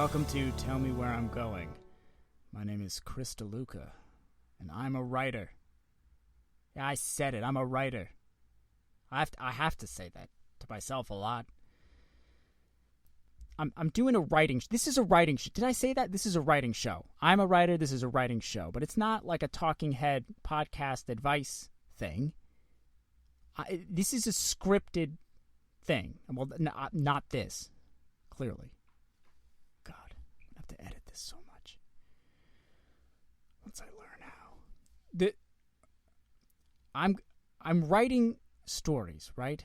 Welcome to Tell Me Where I'm Going. My name is Chris DeLuca, and I'm a writer. Yeah, I said it. I'm a writer. I have to say that to myself a lot. I'm doing a writing. This is a writing show. Did I say that? This is a writing show. I'm a writer. This is a writing show, but it's not like a talking head podcast advice thing. This is a scripted thing. Well, not this. Clearly. God, I'm gonna have to edit this so much. Once I learn how. I'm writing stories, right?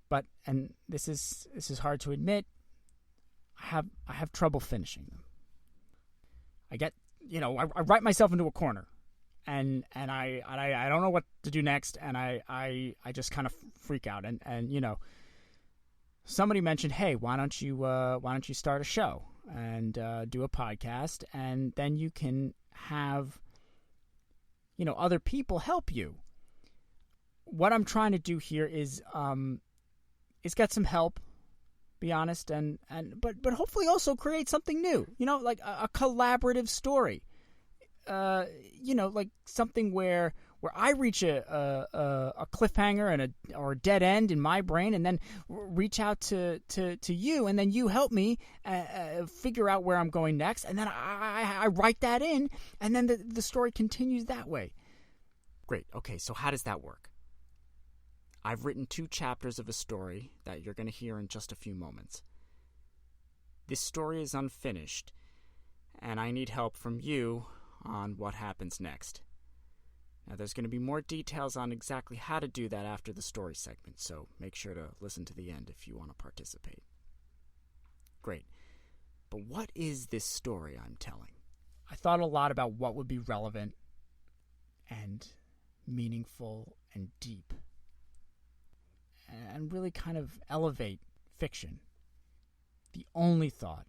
But, and this is hard to admit, I have trouble finishing them. I get, I write myself into a corner, and I don't know what to do next, and I just kind of freak out, and somebody mentioned, hey, why don't you start a show and do a podcast, and then you can have other people help you. What I'm trying to do here is get some help, be honest, but hopefully also create something new. Like a collaborative story. Like something where I reach a cliffhanger or a dead end in my brain, and then reach out to you, and then you help me figure out where I'm going next, and then I write that in, and then the story continues that way. Great. Okay, so how does that work? I've written 2 chapters of a story that you're going to hear in just a few moments. This story is unfinished, and I need help from you on what happens next. Now, there's going to be more details on exactly how to do that after the story segment, so make sure to listen to the end if you want to participate. Great. But what is this story I'm telling? I thought a lot about what would be relevant and meaningful and deep, and really kind of elevate fiction. The only thought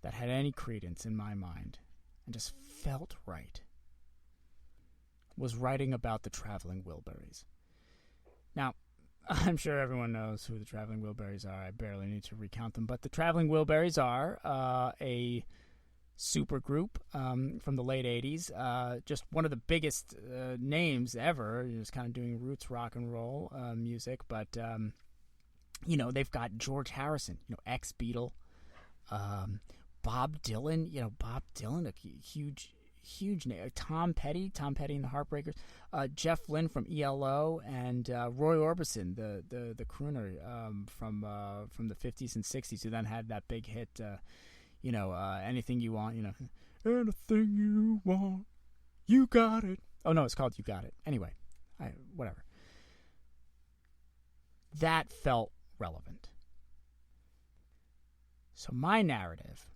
that had any credence in my mind and just felt right was writing about the Traveling Wilburys. Now, I'm sure everyone knows who the Traveling Wilburys are. I barely need to recount them, but the Traveling Wilburys are a super group from the late 80s, just one of the biggest names ever. Just kind of doing roots rock and roll music, but they've got George Harrison, ex-Beatle, Bob Dylan, a huge name. Tom Petty and the Heartbreakers, Jeff Lynne from ELO, and Roy Orbison, the crooner from the 50s and 60s, who then had that big hit. Anything you want, anything you want, you got it. Oh, no, it's called You Got It. Anyway, whatever. That felt relevant. So my narrative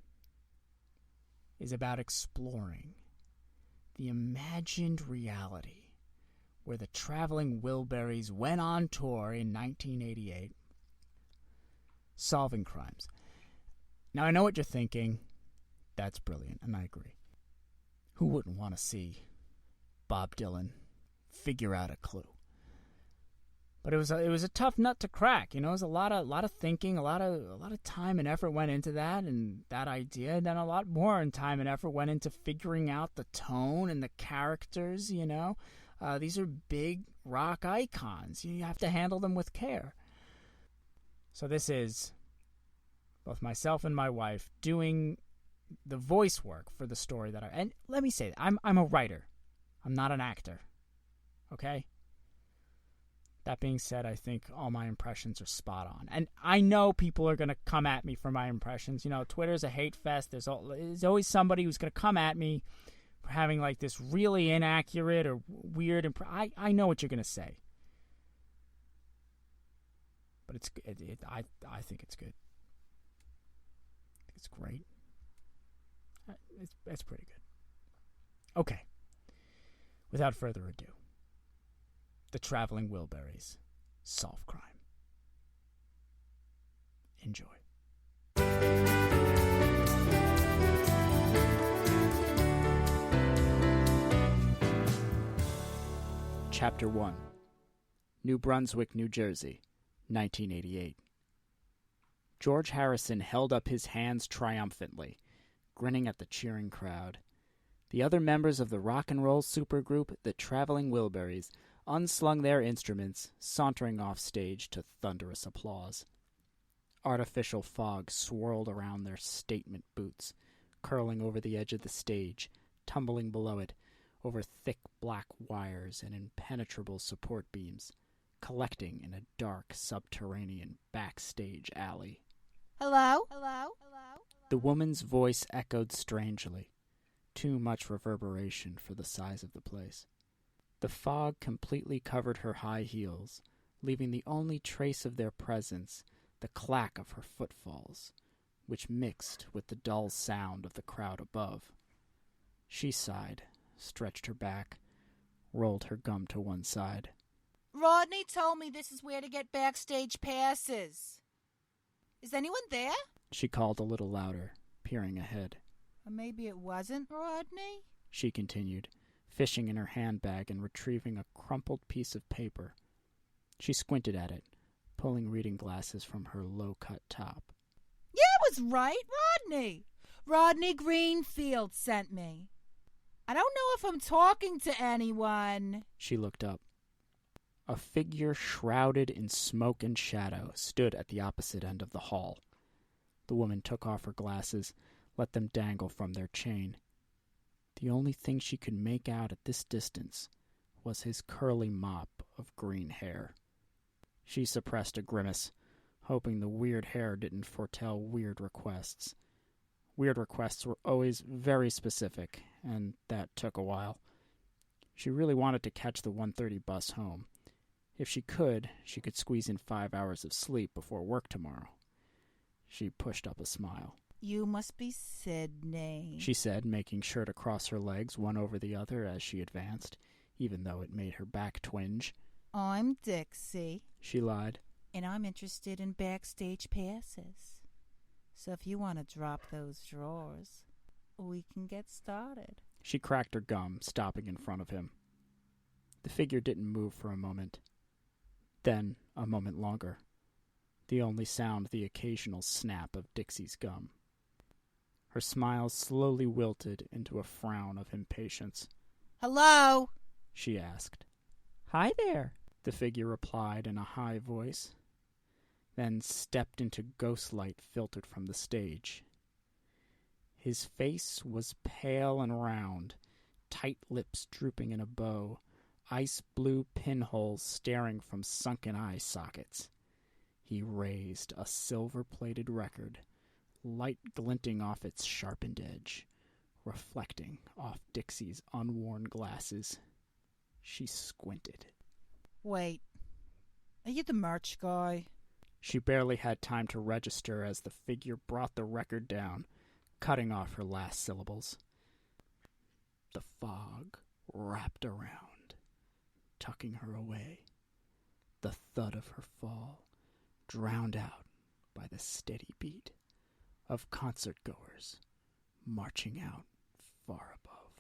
is about exploring the imagined reality where the Traveling Wilburys went on tour in 1988, solving crimes. Now, I know what you're thinking. That's brilliant, and I agree. Who wouldn't want to see Bob Dylan figure out a clue? But it was a tough nut to crack. It was a lot of thinking, a lot of time and effort went into that and that idea. And then a lot more time and effort went into figuring out the tone and the characters. These are big rock icons. You have to handle them with care. So this is both myself and my wife doing the voice work for the story that and let me say that I'm a writer. I'm not an actor. Okay? That being said, I think all my impressions are spot on. And I know people are going to come at me for my impressions. Twitter's a hate fest. There's always somebody who's going to come at me for having like this really inaccurate or weird I know what you're going to say. But I think it's good. It's great. It's pretty good. Okay. Without further ado, the Traveling Wilburys solve crime. Enjoy. Chapter 1. New Brunswick, New Jersey, 1988. George Harrison held up his hands triumphantly, grinning at the cheering crowd. The other members of the rock and roll supergroup, the Traveling Wilburys, unslung their instruments, sauntering off stage to thunderous applause. Artificial fog swirled around their statement boots, curling over the edge of the stage, tumbling below it, over thick black wires and impenetrable support beams, collecting in a dark subterranean backstage alley. Hello? Hello? Hello? The woman's voice echoed strangely, too much reverberation for the size of the place. The fog completely covered her high heels, leaving the only trace of their presence the clack of her footfalls, which mixed with the dull sound of the crowd above. She sighed, stretched her back, rolled her gum to one side. Rodney told me this is where to get backstage passes. Is anyone there? She called a little louder, peering ahead. Or maybe it wasn't Rodney? She continued, fishing in her handbag and retrieving a crumpled piece of paper. She squinted at it, pulling reading glasses from her low-cut top. Yeah, it was right, Rodney. Rodney Greenfield sent me. I don't know if I'm talking to anyone. She looked up. A figure shrouded in smoke and shadow stood at the opposite end of the hall. The woman took off her glasses, let them dangle from their chain. The only thing she could make out at this distance was his curly mop of green hair. She suppressed a grimace, hoping the weird hair didn't foretell weird requests. Weird requests were always very specific, and that took a while. She really wanted to catch the 1:30 bus home. If she could squeeze in 5 hours of sleep before work tomorrow. She pushed up a smile. You must be Sydney, she said, making sure to cross her legs one over the other as she advanced, even though it made her back twinge. I'm Dixie, she lied. And I'm interested in backstage passes. So if you want to drop those drawers, we can get started. She cracked her gum, stopping in front of him. The figure didn't move for a moment. Then a moment longer. The only sound the occasional snap of Dixie's gum. Her smile slowly wilted into a frown of impatience. Hello? She asked. Hi there, the figure replied in a high voice, then stepped into ghost light filtered from the stage. His face was pale and round, tight lips drooping in a bow, ice blue pinholes staring from sunken eye sockets. He raised a silver-plated record, light glinting off its sharpened edge, reflecting off Dixie's unworn glasses. She squinted. Wait, are you the merch guy? She barely had time to register as the figure brought the record down, cutting off her last syllables. The fog wrapped around, tucking her away. The thud of her fall drowned out by the steady beat of concert-goers marching out far above.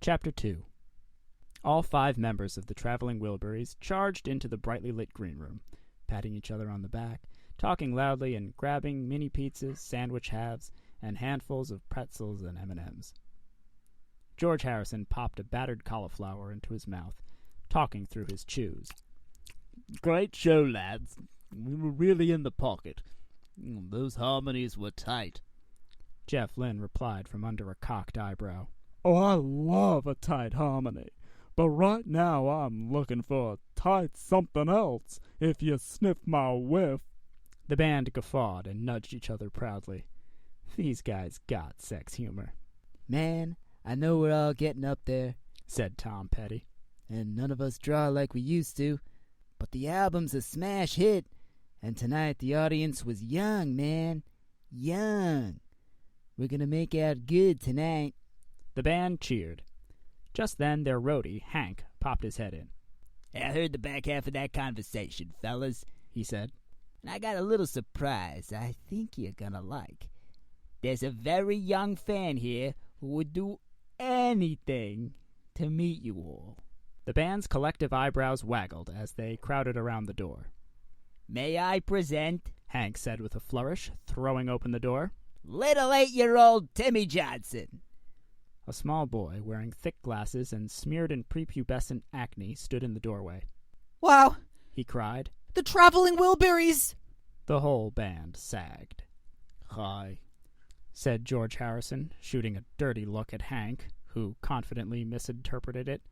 Chapter 2. All 5 members of the Traveling Wilburys charged into the brightly lit green room, patting each other on the back, talking loudly and grabbing mini pizzas, sandwich halves, and handfuls of pretzels and M&Ms. George Harrison popped a battered cauliflower into his mouth, talking through his chews. Great show, lads. We were really in the pocket. Those harmonies were tight. Jeff Lynne replied from under a cocked eyebrow. Oh, I love a tight harmony. But right now I'm looking for a tight something else, if you sniff my whiff. The band guffawed and nudged each other proudly. These guys got sex humor. Man, I know we're all getting up there, said Tom Petty. And none of us draw like we used to. But the album's a smash hit, and tonight the audience was young, man. Young. We're gonna make out good tonight. The band cheered. Just then, their roadie, Hank, popped his head in. I heard the back half of that conversation, fellas, he said. And I got a little surprise I think you're gonna like. There's a very young fan here who would do anything to meet you all. The band's collective eyebrows waggled as they crowded around the door. May I present, Hank said with a flourish, throwing open the door. little 8-year-old Timmy Johnson. A small boy wearing thick glasses and smeared in prepubescent acne stood in the doorway. Wow, He cried. the Traveling Wilburys! The whole band sagged. Hi. Said George Harrison, shooting a dirty look at Hank, who confidently misinterpreted it.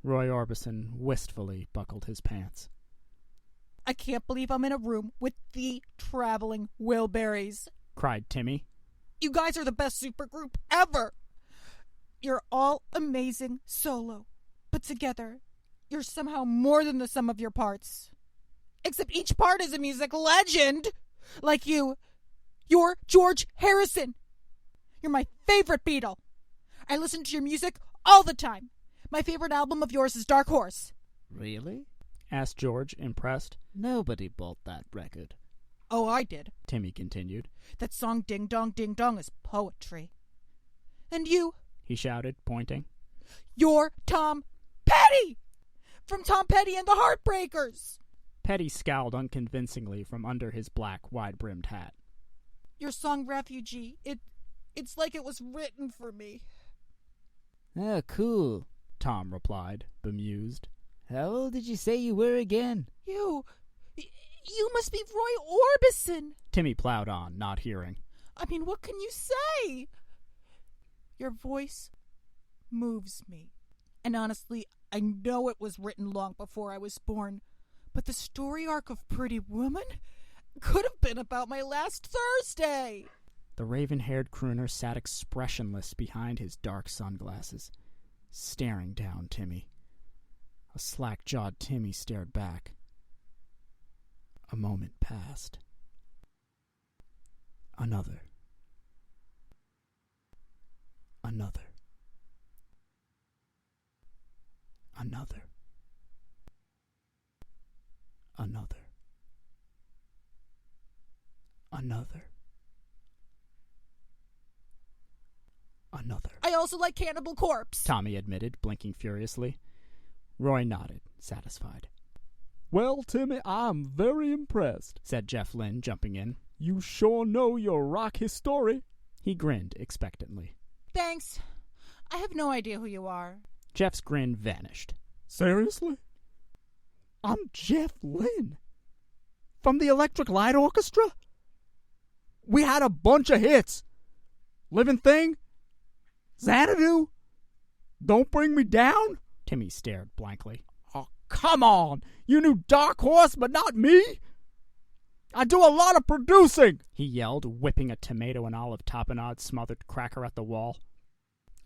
Roy Orbison wistfully buckled his pants. I can't believe I'm in a room with the Traveling Wilburys. Cried Timmy. You guys are the best supergroup ever. You're all amazing solo, but together, you're somehow more than the sum of your parts. Except each part is a music legend. Like you. You're George Harrison. You're my favorite Beatle. I listen to your music all the time. My favorite album of yours is Dark Horse. Really? Asked George, impressed. Nobody bought that record. Oh, I did. Timmy continued. That song Ding Dong is poetry. And you, He shouted, pointing. you're Tom Petty! From Tom Petty and the Heartbreakers! Petty scowled unconvincingly from under his black, wide-brimmed hat. Your song Refugee, it's like it was written for me. Oh, cool. Tom replied, bemused. How old did you say you were again? You must be Roy Orbison. Timmy plowed on, not hearing. I mean, what can you say? Your voice moves me. And honestly, I know it was written long before I was born, but the story arc of Pretty Woman could have been about my last Thursday. The raven-haired crooner sat expressionless behind his dark sunglasses, staring down Timmy. A slack-jawed Timmy stared back. A moment passed. Another. Another. Another. Another. Another. Another. I also like Cannibal Corpse. Tommy admitted, blinking furiously. Roy nodded, satisfied. Well, Timmy, I'm very impressed. Said Jeff Lynne, jumping in. You sure know your rock history. He grinned expectantly. Thanks. I have no idea who you are. Jeff's grin vanished. Seriously? I'm Jeff Lynne. From the Electric Light Orchestra? We had a bunch of hits. Living Thing? Xanadu? Don't Bring Me Down? Timmy stared blankly. Oh, come on. You knew Dark Horse, but not me? I do a lot of producing. He yelled, whipping a tomato and olive tapenade smothered cracker at the wall.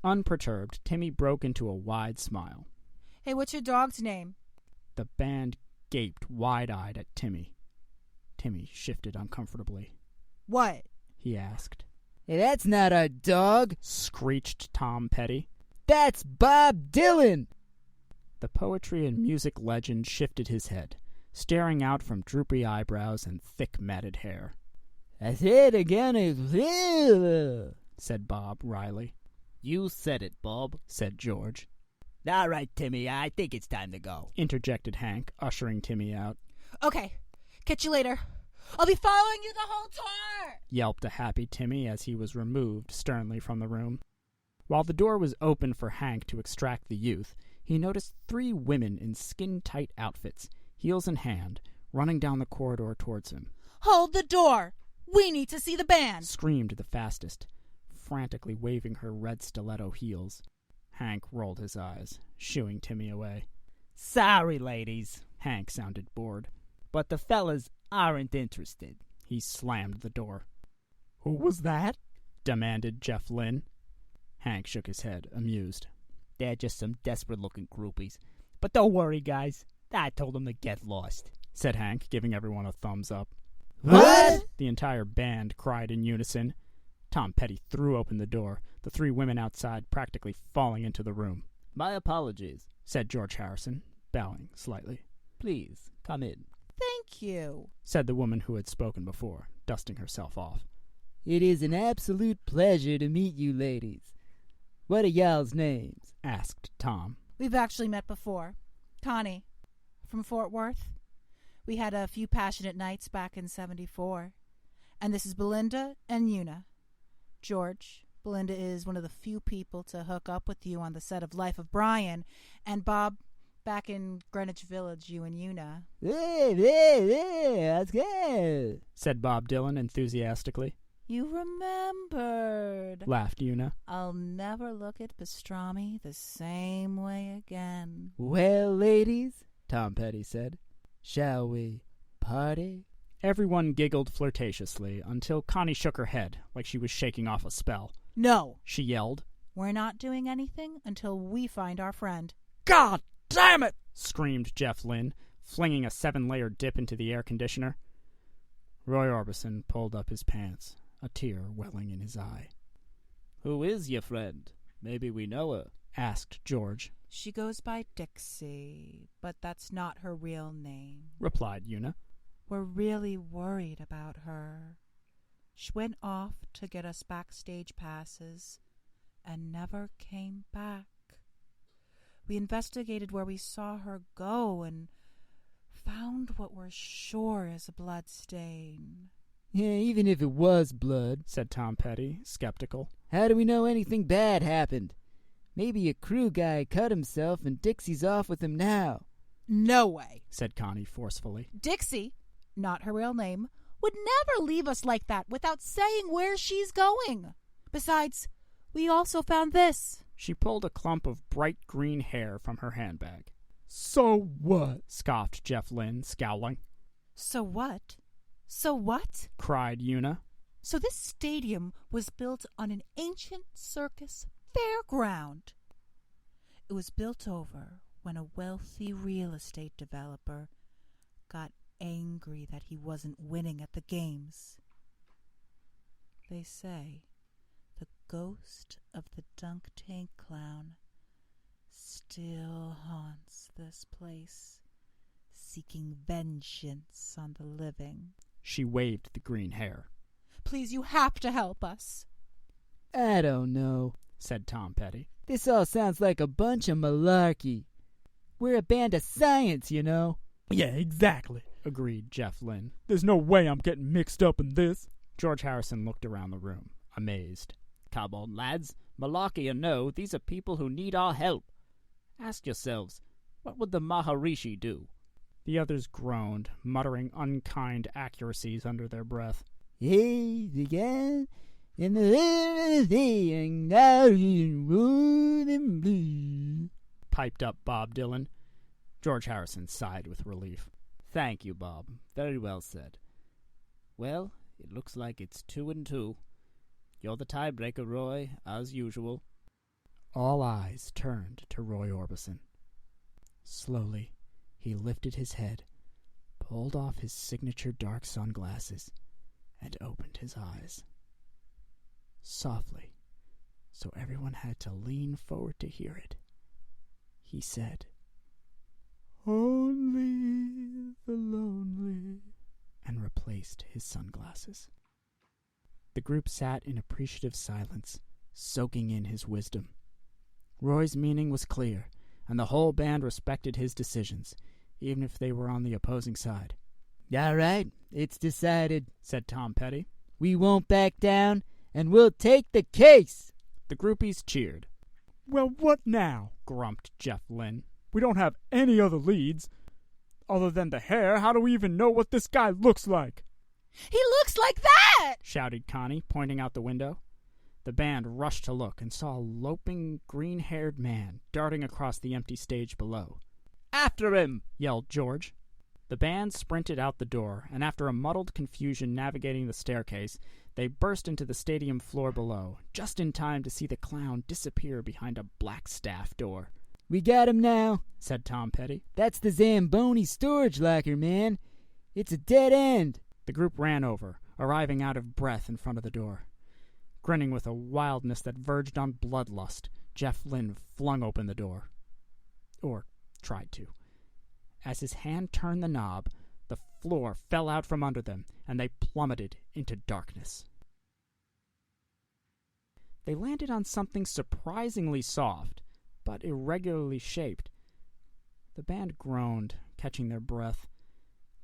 Unperturbed, Timmy broke into a wide smile. Hey, what's your dog's name? The band gaped wide-eyed at Timmy. Timmy shifted uncomfortably. What? He asked. Hey, that's not our dog. Screeched Tom Petty. That's Bob Dylan. The poetry and music legend shifted his head, staring out from droopy eyebrows and thick matted hair. I said again, Said Bob wryly. You said it, Bob. Said George. All right, Timmy, I think it's time to go. Interjected Hank, ushering Timmy out. Okay, catch you later. I'll be following you the whole tour! Yelped a happy Timmy as he was removed sternly from the room. While the door was open for Hank to extract the youth, he noticed 3 women in skin-tight outfits, heels in hand, running down the corridor towards him. Hold the door! We need to see the band! Screamed the fastest, frantically waving her red stiletto heels. Hank rolled his eyes, shooing Timmy away. Sorry, ladies, Hank sounded bored. but the fellas aren't interested. He slammed the door. Who was that? Demanded Jeff Lynne. Hank shook his head, amused. They're just some desperate-looking groupies. But don't worry, guys. I told them to get lost. Said Hank, giving everyone a thumbs up. What? The entire band cried in unison. Tom Petty threw open the door, the 3 women outside practically falling into the room. My apologies. Said George Harrison, bowing slightly. Please, come in. Thank you. Said the woman who had spoken before, dusting herself off. It is an absolute pleasure to meet you ladies. What are y'all's names? Asked Tom. We've actually met before. Connie, from Fort Worth. We had a few passionate nights back in '74. And this is Belinda and Una. George, Belinda is one of the few people to hook up with you on the set of Life of Brian. And Bob, back in Greenwich Village, you and Una. That's good, said Bob Dylan enthusiastically. You remembered, laughed Una. I'll never look at pastrami the same way again. Well, ladies, Tom Petty said, shall we party? Everyone giggled flirtatiously until Connie shook her head like she was shaking off a spell. No, she yelled. We're not doing anything until we find our friend. God damn it! Screamed Jeff Lynne, flinging a 7-layer dip into the air conditioner. Roy Orbison pulled up his pants, a tear welling in his eye. Who is your friend? Maybe we know her, asked George. She goes by Dixie, but that's not her real name, replied Una. We're really worried about her. She went off to get us backstage passes and never came back. We investigated where we saw her go and found what we're sure is a blood stain. Yeah, even if it was blood, said Tom Petty, skeptical. How do we know anything bad happened? Maybe a crew guy cut himself and Dixie's off with him now. No way, said Connie forcefully. Dixie, not her real name, would never leave us like that without saying where she's going. Besides, we also found this. She pulled a clump of bright green hair from her handbag. So what? Scoffed Jeff Lynne, scowling. So what? So what? Cried Una. So this stadium was built on an ancient circus fairground. It was built over when a wealthy real estate developer got angry that he wasn't winning at the games. They say the ghost of the dunk tank clown still haunts this place, seeking vengeance on the living. She waved the green hair. Please, you have to help us. I don't know, said Tom Petty. This all sounds like a bunch of malarkey. We're a band of science, you know. Yeah, exactly, agreed Jeff Lynne. There's no way I'm getting mixed up in this. George Harrison looked around the room, amazed. Come on, lads. Malarkey or no, these are people who need our help. Ask yourselves, what would the Maharishi do? The others groaned, muttering unkind accuracies under their breath. He's again in the thing now in blue, piped up Bob Dylan. George Harrison sighed with relief. Thank you, Bob. Very well said. Well, it looks like it's 2-2. You're the tiebreaker, Roy, as usual. All eyes turned to Roy Orbison. Slowly, he lifted his head, pulled off his signature dark sunglasses, and opened his eyes. Softly, so everyone had to lean forward to hear it, he said, "Only the lonely," and replaced his sunglasses. The group sat in appreciative silence, soaking in his wisdom. Roy's meaning was clear, and the whole band respected his decisions, even if they were on the opposing side. All right, it's decided, said Tom Petty. We won't back down, and we'll take the case. The groupies cheered. Well, what now? Grumped Jeff Lynne. We don't have any other leads. Other than the hair, how do we even know what this guy looks like? He looks like that! Shouted Connie, pointing out the window. The band rushed to look and saw a loping, green-haired man darting across the empty stage below. After him! Yelled George. The band sprinted out the door, and after a muddled confusion navigating the staircase, they burst into the stadium floor below, just in time to see the clown disappear behind a black staff door. We got him now, said Tom Petty. That's the Zamboni storage locker, man. It's a dead end. The group ran over, arriving out of breath in front of the door. Grinning with a wildness that verged on bloodlust, Jeff Lynne flung open the door. Or tried to. As his hand turned the knob, the floor fell out from under them, and they plummeted into darkness. They landed on something surprisingly soft, but irregularly shaped. The band groaned, catching their breath.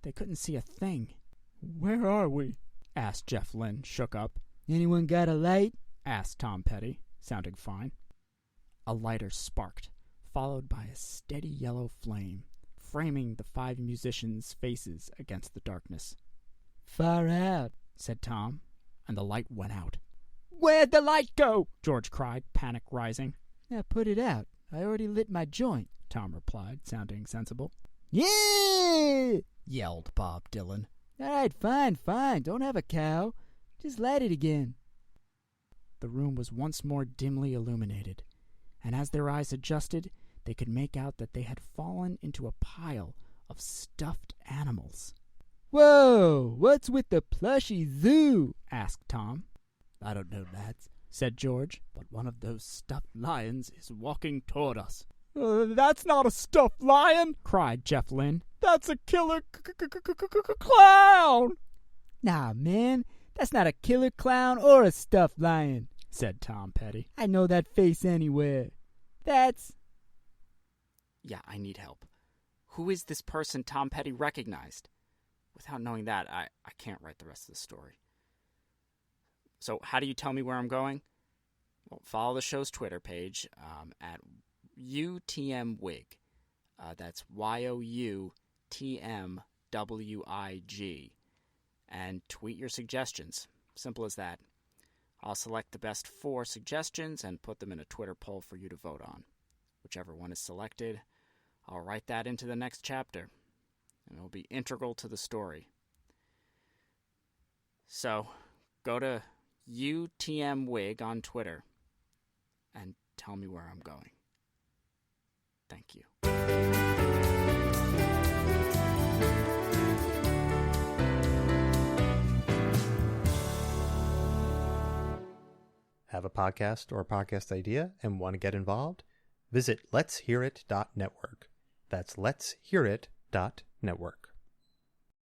They couldn't see a thing. Where are we? Asked Jeff Lynne, shook up. Anyone got a light? Asked Tom Petty, sounding fine. A lighter sparked, followed by a steady yellow flame, framing the 5 musicians' faces against the darkness. Far out, said Tom, and the light went out. Where'd the light go? George cried, panic rising. Now put it out. I already lit my joint, Tom replied, sounding sensible. Yeah! Yelled Bob Dylan. All right, fine. Don't have a cow. Just light it again. The room was once more dimly illuminated, and as their eyes adjusted, they could make out that they had fallen into a pile of stuffed animals. Whoa! What's with the plushy zoo? Asked Tom. I don't know, lads, said George. but one of those stuffed lions is walking toward us. That's not a stuffed lion, cried Jeff Lynne. That's a killer clown. Nah, man, that's not a killer clown or a stuffed lion, said Tom Petty. I know that face anywhere. That's... Yeah, I need help. Who is this person Tom Petty recognized? Without knowing that, I can't write the rest of the story. So how do you tell me where I'm going? Well, follow the show's Twitter page at UTMWig. That's YOUTMWIG. And tweet your suggestions. Simple as that. I'll select the best 4 suggestions and put them in a Twitter poll for you to vote on. Whichever one is selected, I'll write that into the next chapter, and it'll be integral to the story. So, go to UTMWig on Twitter and tell me where I'm going. Thank you. Have a podcast or a podcast idea and want to get involved? Visit letshearit.network. That's letshearit.network.